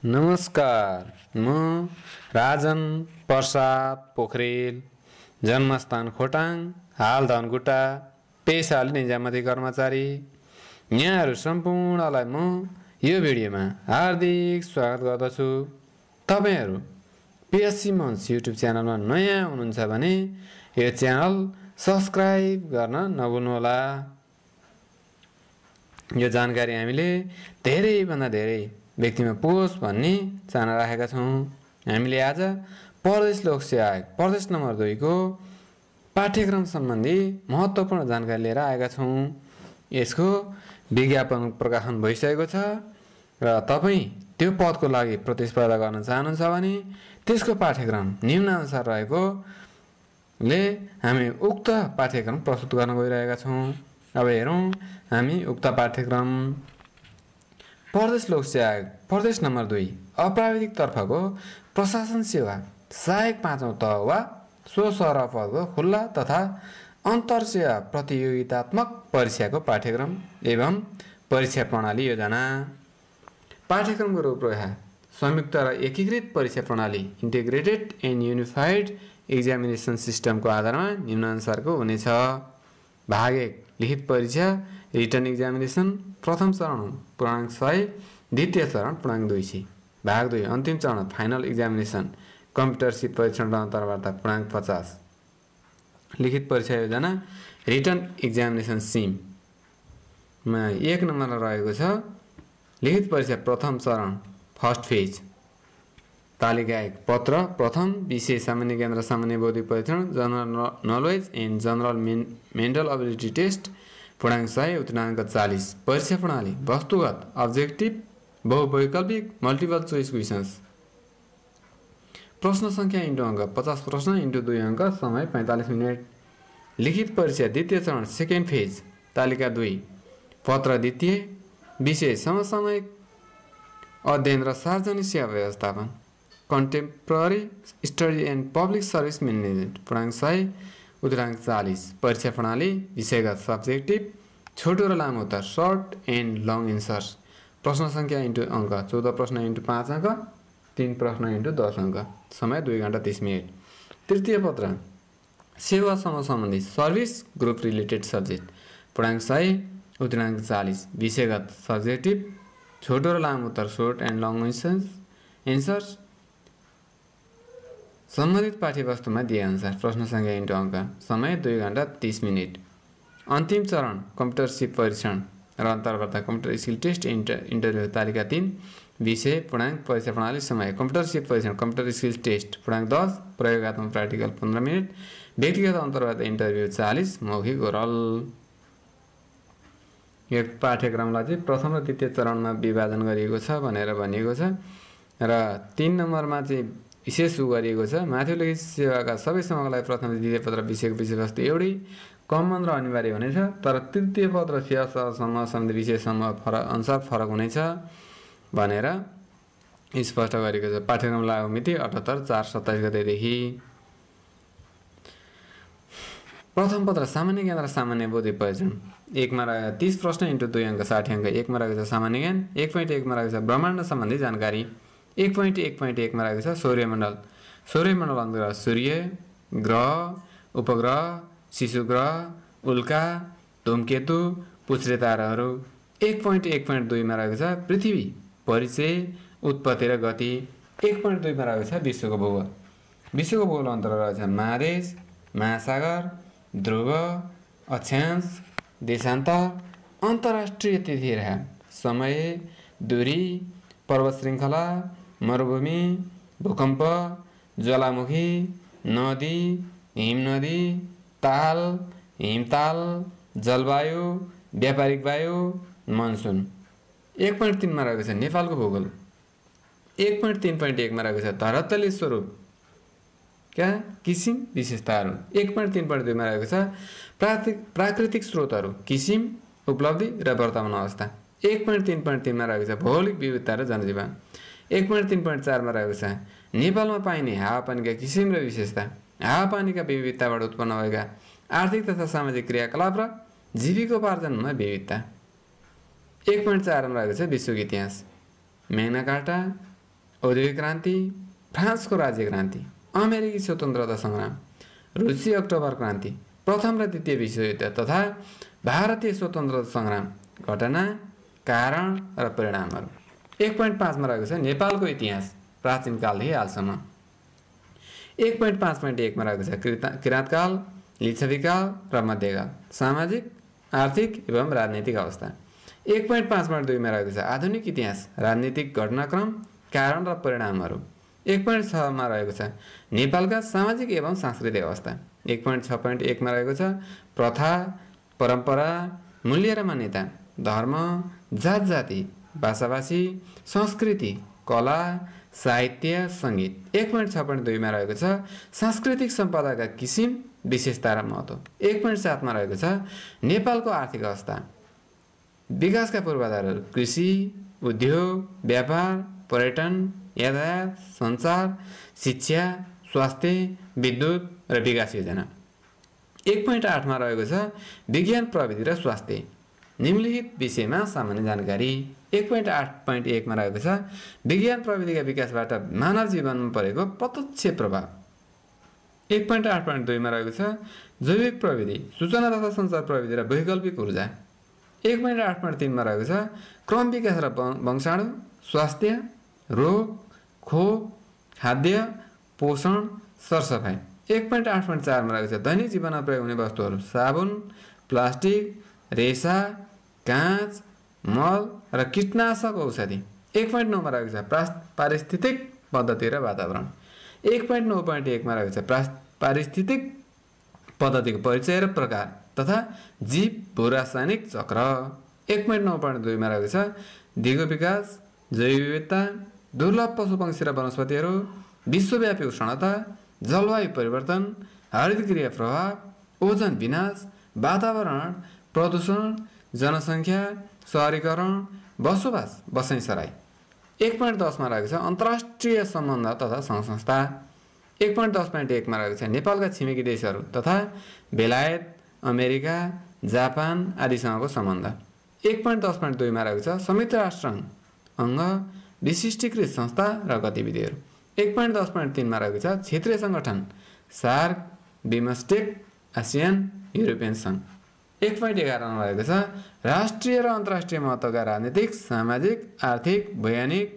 नमस्कार, म राजन प्रसाद पोखरेल, जन्मस्थान खोटाङ, हाल धनकुटा, पेसाले निजामती कर्मचारी। यहाँहरू सम्पूर्णलाई म यो भिडियोमा हार्दिक स्वागत गर्दछु। तपाईहरू पिएससी मन्च युट्युब च्यानलमा नयाँ हुनुहुन्छ भने यो च्यानल सब्स्क्राइब गर्न नभुल्नुहोला। यो जानकारी हामीले धेरैभन्दा धेरै व्यक्तिमा पुगोस् भन्ने चाहना राखेका छौँ। हामीले आज प्रदेश लोक सेवा आयोग प्रदेश नम्बर 2 को पाठ्यक्रम सम्बन्धी महत्त्वपूर्ण जानकारी लिएर आएका छौँ। यसको विज्ञापन प्रकाशन भइसकेको छ र तपाईँ त्यो पदको लागि प्रतिस्पर्धा गर्न चाहनुहुन्छ भने त्यसको पाठ्यक्रम निम्नानुसार रहेकोले हामी उक्त पाठ्यक्रम प्रस्तुत गर्न गइरहेका छौँ। अब हेरौँ हामी उक्त पाठ्यक्रम। प्रदेश लोक सेवा आयोग प्रदेश नम्बर 2 अप्राविधिक तर्फको प्रशासन सेवा सहायक 5औं तह वा स्वसरह पदको खुल्ला तथा अन्तर सेवा प्रतियोगितात्मक परीक्षाको पाठ्यक्रम एवं परीक्षा प्रणाली योजना। पाठ्यक्रमको रूपरेखा संयुक्त र एकीकृत परीक्षा प्रणाली इन्टिग्रेटेड एन्ड युनिफाइड एक्जामिनेसन सिस्टमको आधारमा निम्नानुसारको हुनेछ। भाग 1 लिखित परीक्षा रिटन एक्जामिनेसन प्रथम चरण पूर्णांक 100, द्वितीय चरण पूर्णांक 200। भाग 2 अन्तिम चरण फाइनल एक्जामिनेसन कम्प्युटर सिप परीक्षण र अन्तर्वार्ता पूर्णांक 50। लिखित परीक्षा योजना रिटन एक्जामिनेसन सिममा 1 नम्बरमा रहेको छ लिखित परीक्षा प्रथम चरण फर्स्ट फेज तालिका 1 पत्र प्रथम विषय सामान्य ज्ञान र सामान्य बौद्धिक परीक्षण general knowledge and general mental ability test पूर्णांक 100 उत्तरांक 40। परीक्षा प्रणाली वस्तुगत अब्जेक्टिभ बहुवैकल्पिक मल्टिपल चोइस क्वेशन्स। प्रश्न संख्या इन्टु अङ्क 50 प्रश्न इन्टु 2 अङ्क समय 45 मिनट। लिखित परीक्षा द्वितीय चरण सेकेन्ड फेज तालिका 2 पत्र द्वितीय विषय समसामयिक अध्ययन र सार्वजनिक सेवा व्यवस्थापन contemporary study and public service management पूर्णांक 100 उत्तरांक 40। परीक्षा प्रणाली विषयगत सब्जेक्टिभ छोटो र लामो उत्तर सर्ट एन्ड लङ एन्सर्स। प्रश्न संख्या इन्टु अङ्क 14 प्रश्न इन्टु 5 अङ्क 3 प्रश्न इन्टु 10 अङ्क समय 2 घण्टा 30 मिनट। तृतीय पत्र सेवा सम्बन्धी सर्भिस ग्रुप रिलेटेड सब्जेक्ट पूर्णांक 100 उत्तरांक 40। विषयगत सब्जेक्टिभ छोटो र लामो उत्तर सर्ट एन्ड लङ एन्सर्स सम्बन्धित पाठ्यवस्तुमा दिए अनुसार। प्रश्न संख्या इन्टु अङ्क समय 2 घण्टा 30 मिनट। अन्तिम चरण कम्प्युटर सिप परीक्षण र अन्तर्वार्ता कम्प्युटर स्किल टेस्ट इन्टरभ्यू तालिका 3 विषय पूर्णांक परीक्षा प्रणाली समय कम्प्युटर सिप परीक्षण कम्प्युटर स्किल टेस्ट पूर्णांक 10 प्रयोगात्मक प्राक्टिकल 15 मिनट व्यक्तिगत अन्तर्वार्ता इन्टरभ्यू 40 मौखिक ओरल। यो पाठ्यक्रमलाई चाहिँ प्रथम र द्वितीय चरणमा विभाजन गरिएको छ भनेर भनिएको छ र 3 नम्बरमा चाहिँ विशेष गरिएको छ। माथिल्लो सेवाका सबै समूहका लागि प्रथम द्वितीय पद र विषयको विषयवस्तु एउटै कमन र अनिवार्य हुनेछ तर तृतीय पद र सेवा समूह सम्बन्धी विषय समूह अनुसार फरक हुनेछ भनेर स्पष्ट गरेको छ। पाठ्यक्रम लागु मिति 78/4/27 गतेदेखि। प्रथम पत्र सामान्य ज्ञान र सामान्य बौद्धिक परीक्षण 1 मा रहेको 30 प्रश्न इन्टु 2 अङ्क 60 अङ्क। 1 मा रहेको छ सामान्य ज्ञान 1.1 मा रहेको छ ब्रह्माण्ड सम्बन्धी जानकारी 1.1.1 मा रहेको छ सौर्यमण्डल अन्तर्गत सूर्य ग्रह उपग्रह शिशु ग्रह उल्का धूमकेतु पुच्छ्रे ताराहरू। 1.1.2 मा रहेको छ पृथ्वी परिचय उत्पत्ति र गति। 1.2 मा रहेको छ विश्वको भूगोल अन्तर्गत रहेको छ महादेश महासागर ध्रुव अक्षांश देशान्तर अन्तर्राष्ट्रिय तिथिरेखा समय दूरी पर्वत श्रृङ्खला मरुभूमि भूकम्प ज्वालामुखी नदी हिमनदी ताल हिमताल जलवायु व्यापारिक वायु मनसुन। 1.3 मा रहेको छ नेपालको भूगोल। 1.3.1 मा रहेको छ धरातलीय स्वरूप किसिम विशेषताहरू। 1.3.2 मा रहेको छ प्राकृतिक स्रोतहरू किसिम उपलब्धि र वर्तमान अवस्था। 1.3.3 मा रहेको छ भौगोलिक विविधता र जनजीवन। 1.3.4 मा रहेको छ नेपालमा पाइने हावापानीका किसिम र विशेषता हावापानीका विविधताबाट उत्पन्न भएका आर्थिक तथा सामाजिक क्रियाकलाप र जीविकोपार्जनमा विविधता। 1.4 मा रहेको छ विश्वको इतिहास म्याग्ना कार्टा औद्योगिक क्रान्ति, फ्रान्सको राज्य क्रान्ति, अमेरिकी स्वतन्त्रता सङ्ग्राम, रुसी अक्टोबर क्रान्ति, प्रथम र द्वितीय विश्वयुद्ध तथा भारतीय स्वतन्त्रता सङ्ग्राम, घटना, कारण र परिणामहरू। 1.5 रहेको छ नेपालको इतिहास प्राचीन कालदेखि हालसम्म। 1.5.1 रहेको छ किराँतकाल, लिच्छवीकाल र मध्यकाल, सामाजिक, आर्थिक एवं राजनीतिक अवस्था। 1.5.2 रहेको छ आधुनिक इतिहास, राजनीतिक घटनाक्रम, कारण र परिणामहरू। 1.6 रहेको छ नेपालका सामाजिक एवं सांस्कृतिक अवस्था। 1.6.1 रहेको छ प्रथा, परम्परा, मूल्य र मान्यता, धर्म, जात जाति, भाषाभाषी, संस्कृति, कला, साहित्य, सङ्गीत। 1.6.2 रहेको छ सांस्कृतिक सम्पदाका किसिम, विशेषता र महत्त्व। 1.7 रहेको छ नेपालको आर्थिक अवस्था, विकासका पूर्वाधारहरू, कृषि, उद्योग, व्यापार, पर्यटन, यातायात, सञ्चार, शिक्षा, स्वास्थ्य, विद्युत र विकास योजना। 1.8 रहेको छ विज्ञान, प्रविधि र स्वास्थ्य, निम्नलिखित विषयमा सामान्य जानकारी। 1.8.1 रहेको छ विज्ञान प्रविधिका विकासबाट मानव जीवनमा परेको प्रत्यक्ष प्रभाव। 1.8.2 रहेको छ जैविक प्रविधि, सूचना तथा सञ्चार प्रविधि र वैकल्पिक ऊर्जा। 1.8.3 रहेको छ क्रम विकास र वंशाणु, स्वास्थ्य, रोग, खोप, खाद्य, पोषण, सरसफाइ। 1.8.4 रहेको छ दैनिक जीवनमा प्रयोग हुने वस्तुहरू, साबुन, प्लास्टिक, रेसा, काँच, मल र कीटनाशक औषधि। 1.9 रहेको छ पारिस्थितिक पद्धति र वातावरण। 1.9.1 रहेको छ पारिस्थितिक पद्धतिको परिचय र प्रकार तथा जीव भूरासायनिक चक्र। 1.9.2 रहेको छ दिगो विकास, जैव विविधता, दुर्लभ पशुपक्षी र वनस्पतिहरू, विश्वव्यापी उष्णता, जलवायु परिवर्तन, हरित गृह प्रभाव, ओजन विनाश, वातावरण प्रदूषण, जनसङ्ख्या, सहरीकरण, बसोबास, बसाइसराई। 1.10 रहेको छ अन्तर्राष्ट्रिय सम्बन्ध तथा सङ्घ संस्था। 1.10.1 रहेको छ नेपालका छिमेकी देशहरू तथा बेलायत, अमेरिका, जापान आदिसँगको सम्बन्ध। 1.10.2 रहेको छ संयुक्त राष्ट्र अङ्ग, विशिष्टीकृत संस्था र गतिविधिहरू। 1.10.3 रहेको छ क्षेत्रीय सङ्गठन, सार्क, बिमस्टेक, आसियान, युरोपियन सङ्घ। 1.11 रहेको छ राष्ट्रिय र अन्तर्राष्ट्रिय महत्त्वका राजनीतिक, सामाजिक, आर्थिक, वैज्ञानिक,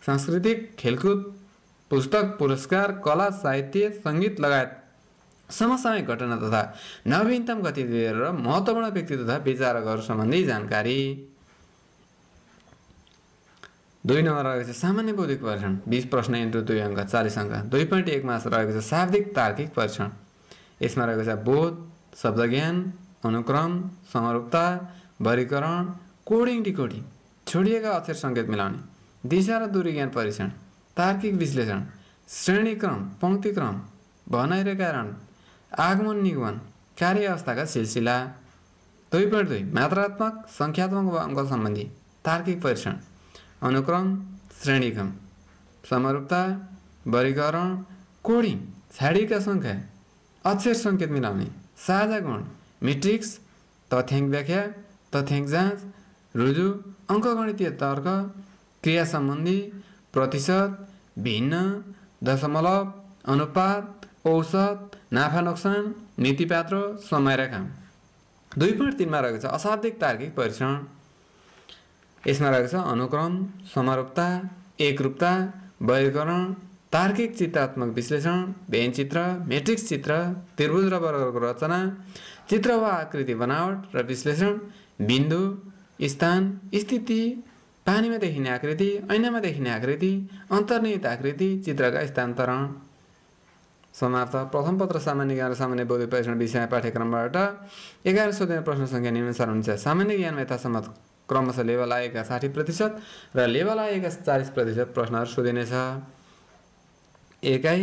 सांस्कृतिक, खेलकुद, पुस्तक, पुरस्कार, कला, साहित्य, सङ्गीत लगायत समसामयिक घटना तथा नवीनतम गतिविधिहरू र महत्त्वपूर्ण व्यक्ति तथा विचारकहरू सम्बन्धी जानकारी। 2 नम्बर रहेको छ सामान्य बौद्धिक परीक्षण, 20 प्रश्न इन्टु 2 अङ्क, 40 अङ्क। 2.1 मा रहेको छ शाब्दिक तार्किक परीक्षण। यसमा रहेको छ बोध, शब्दज्ञान, अनुक्रम, समरूपता, वर्गीकरण, कोडिङ डिकोडिङ, छोडिएका अक्षर सङ्केत मिलाउने, दिशा र दूरी ज्ञान परीक्षण, तार्किक विश्लेषण, श्रेणीक्रम, पङ्क्तिक्रम, भनाइ र कारण, आगमन निगमन, कार्य अवस्थाका सिलसिला। 2.2 मात्रात्मक, सङ्ख्यात्मक वा अङ्क सम्बन्धी तार्किक परीक्षण, अनुक्रम, श्रेणीक्रम, समरूपता, वर्गीकरण, कोडिङ, छाडिएका सङ्ख्या, अक्षर सङ्केत मिलाउने, साझा गुण, मेट्रिक्स, तथ्याङ्क व्याख्या, तथ्याङ्क जाँच, रुजु, अङ्कगणितीय तर्क, क्रिया सम्बन्धी, प्रतिशत, भिन्न, दशमलव, अनुपात, औसत, नाफा नोक्सान, नीतिपात्र, समयरेखा। 2.3 मा रहेको छ अशाब्दिक तार्किक परीक्षण। यसमा रहेको छ अनुक्रम, समरूपता, एकरूपता, वर्गीकरण, तार्किक चित्रात्मक विश्लेषण, व्यञ्चित्र, मेट्रिक्स चित्र, त्रिभुज र वर्गको रचना, चित्र वा आकृति बनावट र विश्लेषण, बिन्दु, स्थान, स्थिति, पानीमा देखिने आकृति, ऐनामा देखिने आकृति, अन्तर्निहित आकृति, चित्रका स्थानान्तरण। समाप्त। प्रथम पत्र सामान्य ज्ञान र सामान्य बौद्धिक परीक्षण विषय पाठ्यक्रमबाट 11 सोधिने प्रश्न सङ्ख्या निम्नानुसार हुन्छ। सामान्य ज्ञानमा यथासम्म क्रमशः लेभल आएका 60% र लेभल आएका 40% प्रश्नहरू सोधिनेछ। एकाइ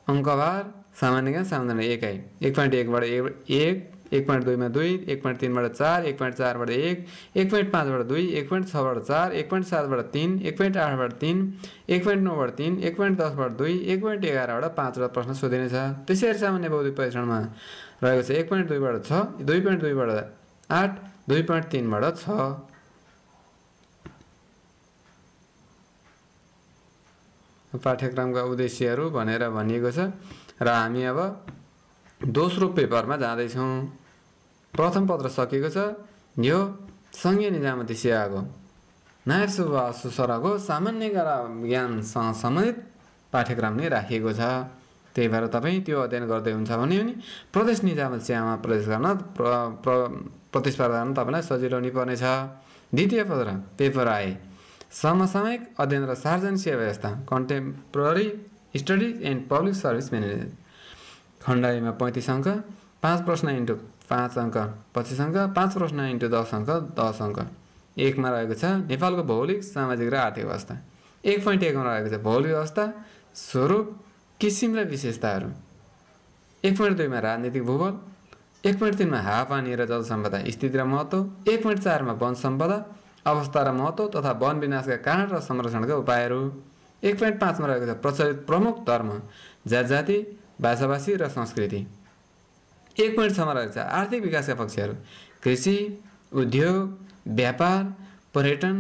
अङ्कबार सामान्य ज्ञान सामान्य एकाइ 1.1 बाट 1, 1.2 मा 2, 1.3 बाट 4, 1.4 बाट 1, 1.5 बाट 2, 1.6 बाट 4, 1.7 बाट 3, 1.8 बाट 3, 1.9 बाट 3, 1.10 बाट 2, 1.11 बाट 5 वटा प्रश्न सोधिनेछ। त्यसैगरी सामान्य बौद्धिक परीक्षणमा रहेको छ 1.2 बाट 6, 2.2 बाट 8, 2.3 बाट 6। पाठ्यक्रमका उद्देश्यहरू भनेर भनिएको छ र हामी अब दोस्रो पेपरमा जाँदैछौँ। प्रथम पत्र सकिएको छ। यो सङ्घीय निजामती सेवाको नायब सुब्बासु सरको सामान्य ज्ञानसँग सम्बन्धित पाठ्यक्रम नै राखिएको छ। त्यही भएर तपाईँ त्यो अध्ययन गर्दै हुन्छ भने प्रदेश निजामती सेवामा प्रवेश गर्न प्रतिस्पर्धा गर्न तपाईँलाई सजिलो हुने पर्नेछ। द्वितीय पत्र पेपर आए समसामयिक अध्ययन र सार्वजनिक सेवा व्यवस्था contemporary studies and public service management. खण्ड एमा 35 अङ्क, 5 प्रश्न इन्टु 5 अङ्क 25 अङ्क, 5 प्रश्न इन्टु 10 अङ्क 10 अङ्क। 1 मा रहेको छ नेपालको भौगोलिक सामाजिक र आर्थिक अवस्था। 1.1 मा रहेको छ भौगोलिक अवस्था, स्वरूप, किसिम र विशेषताहरू। 1.2 मा राजनीतिक भूगोल। 1.3 मा हावापानी र जल सम्पदा स्थिति र महत्त्व। 1.4 मा वन सम्पदा अवस्था र महत्त्व तथा वन विनाशका कारण र संरक्षणका उपायहरू। 1.5 मा रहेको छ प्रचलित प्रमुख धर्म, जात-जाति, भाषाभाषी र संस्कृति। 1.6 मा रहेको छ आर्थिक विकासका पक्षहरू, कृषि, उद्योग, व्यापार, पर्यटन,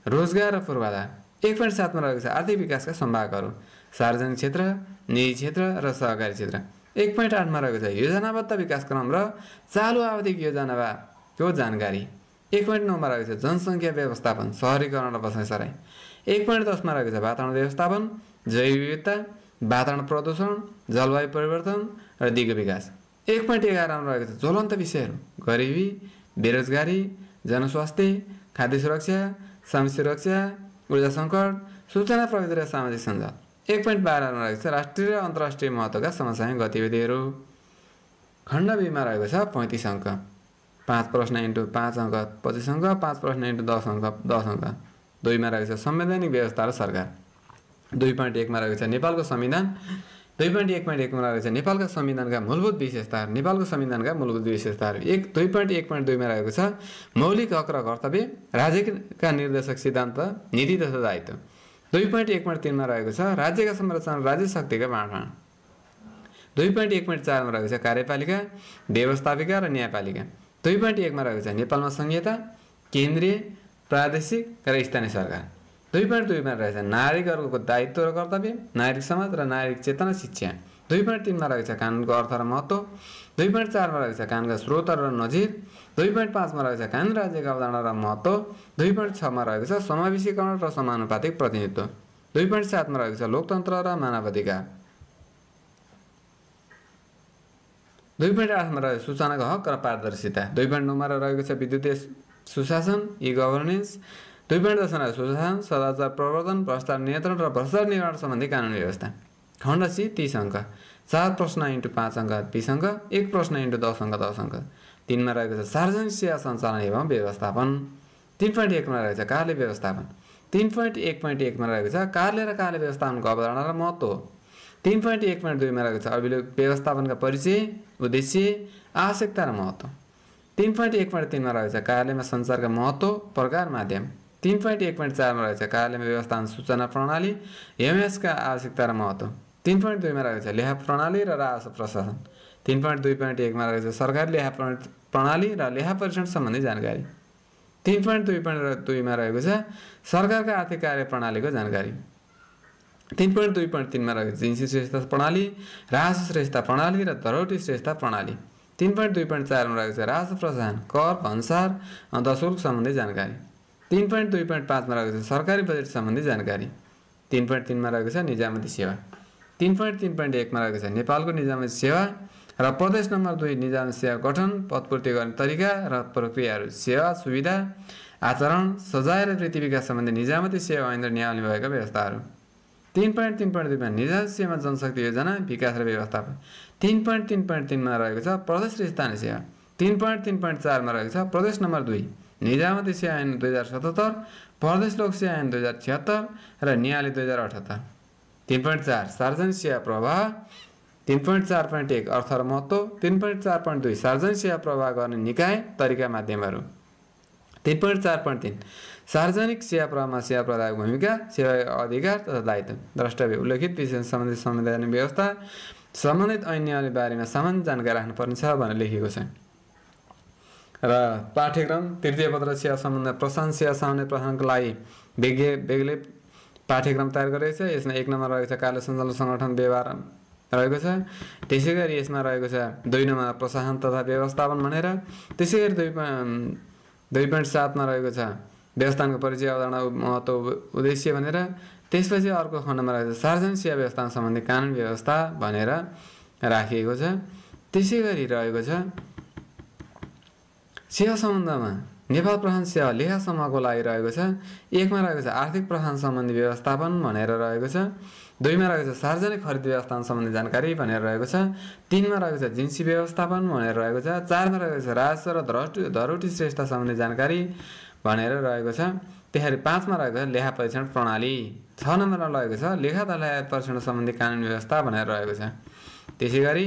रोजगार र पूर्वाधार। 1.7 मा रहेको छ आर्थिक विकासका सम्भागहरू, सार्वजनिक क्षेत्र, निजी क्षेत्र र सहकारी क्षेत्र। 1.8 मा रहेको छ योजनाबद्ध विकासक्रम र चालु आवधिक योजनाको जानकारी। 1.9 मा रहेको छ जनसङ्ख्या व्यवस्थापन, सहरीकरण र बसाइसराई। 1.10 मा रहेको छ वातावरण व्यवस्थापन, जैव विविधता, वातावरण प्रदूषण, जलवायु परिवर्तन र दिगो विकास। 1.11 मा रहेको छ ज्वलन्त विषयहरू, गरिबी, बेरोजगारी, जनस्वास्थ्य, खाद्य सुरक्षा, श्रम सुरक्षा, ऊर्जा सङ्कट, सूचना प्रविधि र सामाजिक सञ्जाल। 1.12 मा रहेको छ राष्ट्रिय र अन्तर्राष्ट्रिय महत्त्वका समसामयिक गतिविधिहरू। खण्ड बीमा रहेको छ 35 अङ्क, 5 प्रश्न इन्टु 5 अङ्क 25 अङ्क, 5 प्रश्न इन्टु 10 अङ्क 10 अङ्क। 2 मा रहेको छ संवैधानिक व्यवस्था र सरकार। 2.1 मा रहेको छ नेपालको संविधान। 2.1.1 मा रहेको छ नेपालका संविधानका मूलभूत विशेषताहरू, नेपालको संविधानका मूलभूत विशेषताहरू। 2.1.2 मा रहेको छ मौलिक हक र कर्तव्य, राज्यका निर्देशक सिद्धान्त, नीति तथा दायित्व। 2.1.3 मा रहेको छ राज्यका संरचना, राज्य शक्तिका बाँडफाँड। 2.1.4 मा रहेको छ कार्यपालिका, व्यवस्थापिका र न्यायपालिका। 2.1 मा रहेको छ नेपालमा संहिता, केन्द्रीय, प्रादेशिक र स्थानीय सरकार। 2.2 मा रहेको छ नागरिकहरूको दायित्व र कर्तव्य, नागरिक समाज र नागरिक चेतना शिक्षा। 2.3 मा रहेको छ कानुनको अर्थ र महत्त्व। 2.4 मा रहेको छ कानुनका स्रोतहरू र नजिर। 2.5 मा रहेको छ कानुन राज्यको अवधारणा र महत्त्व। 2.6 मा रहेको छ समावेशीकरण र समानुपातिक प्रतिनिधित्व। 2.7 मा रहेको छ लोकतन्त्र र मानवाधिकार। 2.8 मा रहेको सूचनाको हक र पारदर्शिता। 2.9 मा रहेको छ विद्युतीय सुशासन, ई गभर्नेन्स। 2.10 मा सुशासन, सदाचार प्रवर्धन, भ्रष्टाचार नियन्त्रण र भ्रष्टाचार निवारण सम्बन्धी कानुन व्यवस्था। खण्ड सी 30 अङ्क, 4 प्रश्न इन्टु 5 अङ्क 20 अङ्क, 1 प्रश्न इन्टु 10 अङ्क 10 अङ्क। 3 मा रहेको छ सार्वजनिक सेवा सञ्चालन एवं व्यवस्थापन। 3.1 मा रहेको छ कार्य व्यवस्थापन। 3.1.1 मा रहेको छ कार्य र कार्य व्यवस्थापनको अवधारणा र महत्त्व। 3.1.2 मा रहेको छ अभिलेख व्यवस्थापनका परिचय, उद्देश्य, आवश्यकता र महत्त्व। 3.1.3 मा रहेको छ कार्यालयमा सञ्चारका महत्त्व, प्रकार, माध्यम। 3.1.4 मा रहेको छ कार्यालयमा व्यवस्थापन सूचना प्रणाली, एमएसका आवश्यकता र महत्त्व। 3.2 मा रहेको छ लेखा प्रणाली र राजस्व प्रशासन। 3.2.1 मा रहेको छ सरकारी लेखा प्रणाली र लेखा परीक्षण सम्बन्धी जानकारी। 3.2.2 मा रहेको छ सरकारका आर्थिक कार्य प्रणालीको जानकारी। 3.2.3 मा रहेको छ जिन्सी श्रेष्ठता प्रणाली, राजस्व श्रेष्ठता प्रणाली र धरोहरी श्रेष्ठता प्रणाली। 3.2.4 मा रहेको छ राजस्व प्रशासन, कर, भन्सार, अन्तःशुल्क सम्बन्धी जानकारी। 3.2.5 मा रहेको छ सरकारी बजेट सम्बन्धी जानकारी। 3.3 मा रहेको छ निजामती सेवा। 3.3.1 मा रहेको छ नेपालको निजामती सेवा र प्रदेश नम्बर 2 निजामती सेवा गठन, पदपूर्ति गर्ने तरिका र प्रक्रियाहरू, सेवा, सुविधा, आचरण, सजाय र वृत्ति विकास सम्बन्धी निजामती सेवा ऐन र नियमावली भएका व्यवस्थाहरू। 3.3.2 मा निजामती सेवामा जनशक्ति योजना, विकास र व्यवस्थापन। 3.3.3 मा रहेको छ प्रदेश र स्थानीय सेवा। 3.3.4 मा रहेको छ प्रदेश नम्बर 2 निजामती सेवा ऐन 2077, प्रदेश लोक सेवा ऐन 2076 र न्यायालय 2078। 3.4 सार्वजनिक सेवा प्रवाह। 3.4.1 अर्थ र महत्त्व। 3.4.2 सार्वजनिक सेवा प्रवाह गर्ने निकाय, तरिका, माध्यमहरू। 3.4.3 सार्वजनिक सेवा प्रवाहमा सेवा प्रदायकको भूमिका, सेवा अधिकार तथा दायित्व, द्रष्टव्य, उल्लेखित विषय सम्बन्धित संवैधानिक व्यवस्था, सम्बन्धित ऐन नियमावली बारेमा सामान्य जानकारी राख्नुपर्नेछ भनेर लेखिएको छ। र पाठ्यक्रम तृतीय पत्र सेवा सम्बन्ध प्रशासन सेवा सामान्य प्रशासनको लागि बेग्लै पाठ्यक्रम तयार गरेको छ। यसमा 1 नम्बर रहेको छ कार्य सञ्चालन सङ्गठन व्यवहार रहेको छ। त्यसै गरी यसमा रहेको छ 2 नम्बर प्रशासन तथा व्यवस्थापन भनेर। त्यसै गरी 2.7 मा रहेको छ व्यवस्थापनको परिचय अवधारणा महत्त्व उद्देश्य भनेर। त्यसपछि अर्को खण्डमा रहेको छ सार्वजनिक सेवा व्यवस्थापन सम्बन्धी कानुन व्यवस्था भनेर राखिएको छ। त्यसै गरी रहेको छ सेवा सम्बन्धमा नेपाल प्रशासन सेवा लेखा समूहको लागि रहेको छ। 1 मा रहेको छ आर्थिक प्रशासन सम्बन्धी व्यवस्थापन भनेर रहेको छ। 2 मा रहेको छ सार्वजनिक खरिद व्यवस्थापन सम्बन्धी जानकारी भनेर रहेको छ। 3 मा रहेको छ जिन्सी व्यवस्थापन भनेर रहेको छ। 4 मा रहेको छ राजस्व र धरोहरी श्रेष्ठता सम्बन्धी जानकारी भनेर रहेको छ। त्यसरी 5 मा रहेको छ लेखा परीक्षण प्रणाली। 6 नम्बरमा रहेको छ लेखा तथा परीक्षण सम्बन्धी कानुन व्यवस्था भनेर रहेको छ। त्यसै गरी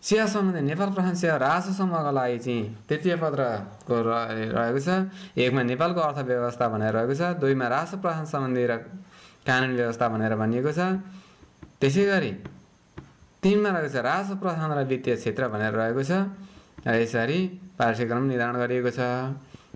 सेवा सम्बन्धी नेपाल प्रशासन सेवा राजस्व समूहका लागि चाहिँ तृतीय पत्रको रहेको छ। 1 मा नेपालको अर्थव्यवस्था भनेर रहेको छ। 2 मा राजस्व प्रशासन सम्बन्धी र कानुन व्यवस्था भनेर भनिएको छ। त्यसै गरी 3 मा रहेको छ राजस्व प्रशासन र वित्तीय क्षेत्र भनेर रहेको छ। यसरी पाठ्यक्रम निर्धारण गरिएको छ।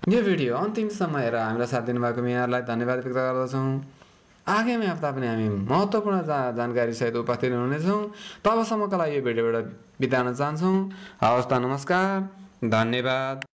यो भिडियो अन्तिमसम्म हेरेर हामीलाई साथ दिनुभएको यहाँहरूलाई धन्यवाद व्यक्त गर्दछौँ। आगामी हप्ता पनि हामी महत्त्वपूर्ण जानकारी सहित उपस्थित हुनेछौँ। तबसम्मका लागि यो भिडियोबाट बिताउन चाहन्छौँ। हवस् त, नमस्कार, धन्यवाद।